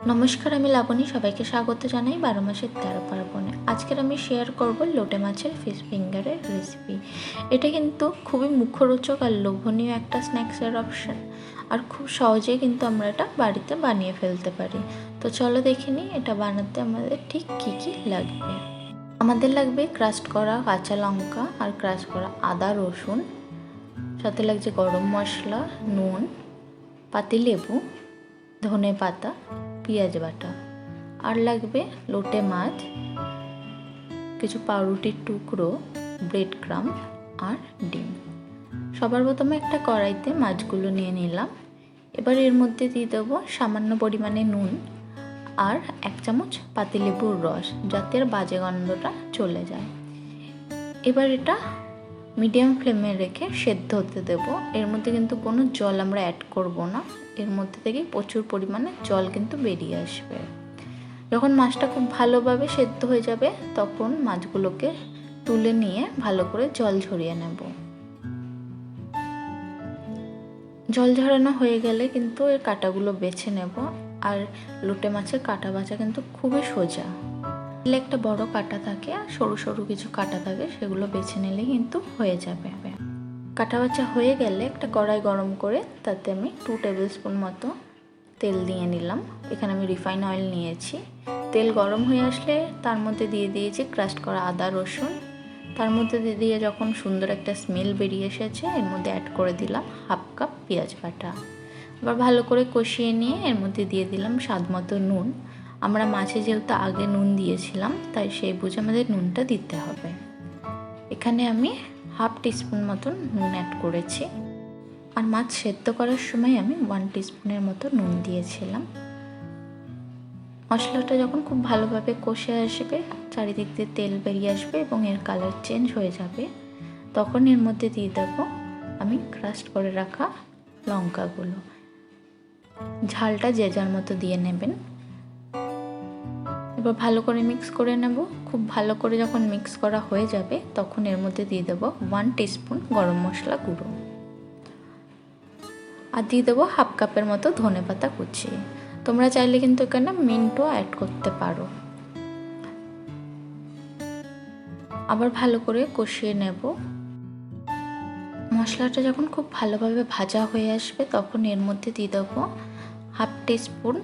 নমস্কার, আমি লাবণী। সবাইকে স্বাগত জানাই 12 মাসের 13 পার্বণে। আজকের আমি শেয়ার করব লোটে মাছের ফিশ ফিঙ্গারের রেসিপি। এটা কিন্তু খুবই মুখরোচক আর লোভনীয় একটা স্ন্যাক্সের অপশান, আর খুব সহজেই কিন্তু আমরা এটা বাড়িতে বানিয়ে ফেলতে পারি। তো চলো দেখে নিই এটা বানাতে আমাদের ঠিক কী কী লাগবে। আমাদের লাগবে ক্রাস্ট করা কাঁচা লঙ্কা আর ক্রাশ করা আদা রসুন, সাথে লাগছে গরম মশলা, নুন, পাতিলেবু, ধনে পাতা, পেঁয়াজ বাটা, আর লাগবে লোটে মাছ, কিছু পাউরুটির টুকরো, ব্রেড ক্রাম্ব আর ডিম। সবার প্রথমে একটা কড়াইতে মাছগুলো নিয়ে নিলাম। এবার এর মধ্যে দিয়ে দেবো সামান্য পরিমাণে নুন আর 1 চামচ পাতিলেবুর রস, যাতে এর বাজে গন্ধটা চলে যায়। এবার এটা মিডিয়াম ফ্লেমে রেখে সেদ্ধ হতে দেব। এর মধ্যে কিন্তু কোনো জল আমরা অ্যাড করব না, এর মধ্যে থেকেই প্রচুর পরিমাণে জল কিন্তু বেরিয়ে আসবে। যখন মাছটা খুব ভালোভাবে সেদ্ধ হয়ে যাবে তখন মাছগুলোকে তুলে নিয়ে ভালো করে জল ঝরিয়ে নেব। জল ঝরানো হয়ে গেলে কিন্তু এর কাঁটাগুলো বেছে নেব। আর লোটে মাছের কাঁটা বাছা কিন্তু খুবই সোজা। একটা বড় কাঁটা থাকে আর সরু সরু কিছু কাঁটা থাকে, সেগুলো বেছে নিলে কিন্তু হয়ে যাবে। কাঁটা বাছা হয়ে গেলে একটা কড়াই গরম করে তাতে আমি 2 টেবিল স্পুন মতো তেল দিয়ে নিলাম। এখানে আমি রিফাইন অয়েল নিয়েছি। তেল গরম হয়ে আসলে তার মধ্যে দিয়ে দিয়েছি ক্রাস্ট করা আদা রসুন। তার মধ্যে দিয়ে যখন সুন্দর একটা স্মেল বেরিয়ে এসেছে, এর মধ্যে অ্যাড করে দিলাম 1/2 কাপ পেঁয়াজ বাটা। আবার ভালো করে কষিয়ে নিয়ে এর মধ্যে দিয়ে দিলাম স্বাদ মতো নুন। আমরা মাছে যেহেতু আগে নুন দিয়েছিলাম, তাই সেই বুঝে আমাদের নুনটা দিতে হবে। এখানে আমি 1/2 টিস্পুন মতন নুন অ্যাড করেছি। আর মাছ সেদ্ধ করার সময় আমি 1 টিস্পুনের মতো নুন দিয়েছিলাম। মশলাটা যখন খুব ভালোভাবে কষে আসবে, চারিদিক দিয়ে তেল বেরিয়ে আসবে এবং এর কালার চেঞ্জ হয়ে যাবে, তখন এর মধ্যে দিয়ে দেবো আমি ক্রাস্ট করে রাখা লঙ্কাগুলো। ঝালটা যে যার মতো দিয়ে নেবেন। এবার ভালো করে মিক্স করে নেব। খুব ভালো করে যখন মিক্স করা হয়ে যাবে তখন এর মধ্যে দিয়ে দেবো 1 টিস্পুন গরম মশলা গুঁড়ো, আর দিয়ে দেবো 1/2 কাপের মতো ধনে পাতা কুচি। তোমরা চাইলে কিন্তু এখানে মিন্টও অ্যাড করতে পারো। আবার ভালো করে কষিয়ে নেব। মশলাটা যখন খুব ভালোভাবে ভাজা হয়ে আসবে তখন এর মধ্যে দিয়ে দেবো 1/2 টিস্পুন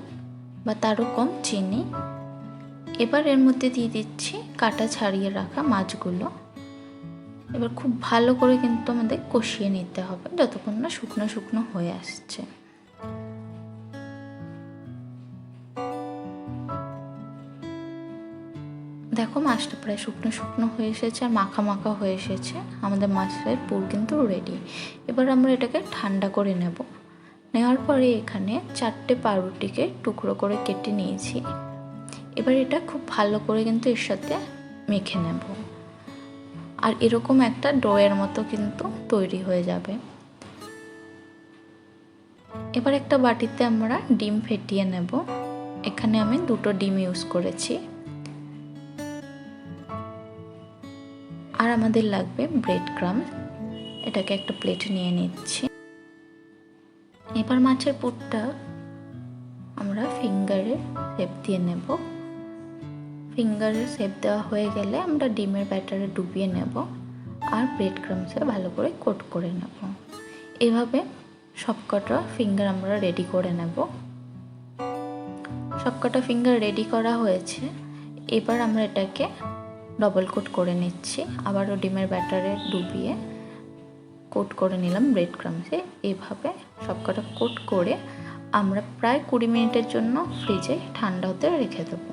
বা তারও কম চিনি। এবার এর মধ্যে দিয়ে দিচ্ছি কাটা ছাড়িয়ে রাখা মাছগুলো। এবার খুব ভালো করে কিন্তু আমাদের কষিয়ে নিতে হবে যতক্ষণ না শুকনো শুকনো হয়ে আসছে। দেখো মাছটা প্রায় শুকনো শুকনো হয়ে এসেছে আর মাখা মাখা হয়ে এসেছে। আমাদের মাছের পুর কিন্তু রেডি। এবার আমরা এটাকে ঠান্ডা করে নেব। নেওয়ার পরে এখানে 4টে পাউরুটিকে টুকরো করে কেটে নিয়েছি। এবার এটা খুব ভালো করে কিন্তু এর সাথে মেখে নেব, আর এরকম একটা ডোয়ের মতো কিন্তু তৈরি হয়ে যাবে। এবার একটা বাটিতে আমরা ডিম ফেটিয়ে নেব। এখানে আমি 2টো ডিম ইউজ করেছি। আর আমাদের লাগবে ব্রেড ক্রাম্ব। এটাকে একটা প্লেটে নিয়ে নিচ্ছি। এবার মাছের পুরটা আমরা ফিঙ্গারের শেপ দিয়ে নেব। ফিঙ্গারের শেপ দেওয়া হয়ে গেলে আমরা ডিমের ব্যাটারে ডুবিয়ে নেব আর ব্রেড ক্রাম্বসে ভালো করে কোট করে নেব। এভাবে সবকটা ফিঙ্গার আমরা রেডি করে নেব। সবকটা ফিঙ্গার রেডি করা হয়েছে। এবার আমরা এটাকে ডবল কোট করে নিচ্ছি। আবারও ডিমের ব্যাটারে ডুবিয়ে কোট করে নিলাম ব্রেড ক্রাম্বসে। এইভাবে সবকটা কোট করে আমরা প্রায় 20 মিনিটের জন্য ফ্রিজে ঠান্ডা হতে রেখে দেবো।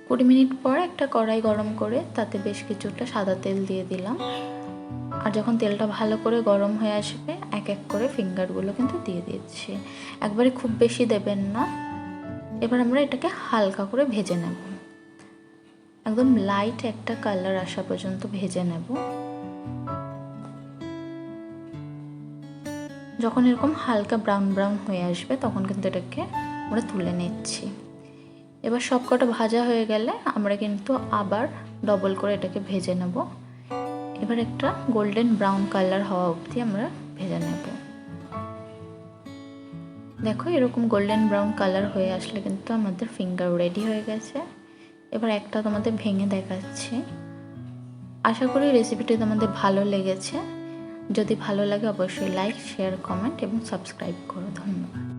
কুড়ি মিনিট পর একটা কড়াই গরম করে তাতে বেশ কিছুটা সাদা তেল দিয়ে দিলাম। আর যখন তেলটা ভালো করে গরম হয়ে আসবে এক এক করে ফিঙ্গারগুলো কিন্তু দিয়ে দিচ্ছি। একবারে খুব বেশি দেবেন না। এবার আমরা এটাকে হালকা করে ভেজে নেব। একদম লাইট একটা কালার আসা পর্যন্ত ভেজে নেব। যখন এরকম হালকা ব্রাউন ব্রাউন হয়ে আসবে তখন কিন্তু এটাকে আমরা তুলে নিচ্ছি। এবার সবকটা ভাজা হয়ে গেলে আমরা কিন্তু আবার ডবল করে এটাকে ভেজে নেব। এবার একটা গোল্ডেন ব্রাউন কালার হওয়া অবধি আমরা ভেজে নেব। দেখো এরকম গোল্ডেন ব্রাউন কালার হয়ে আসলে কিন্তু আমাদের ফিঙ্গার রেডি হয়ে গেছে। এবার একটা তোমাদের ভেঙে দেখাচ্ছি। আশা করি রেসিপিটি তোমাদের ভালো লেগেছে। যদি ভালো লাগে অবশ্যই লাইক, শেয়ার, কমেন্ট এবং সাবস্ক্রাইব করো। ধন্যবাদ।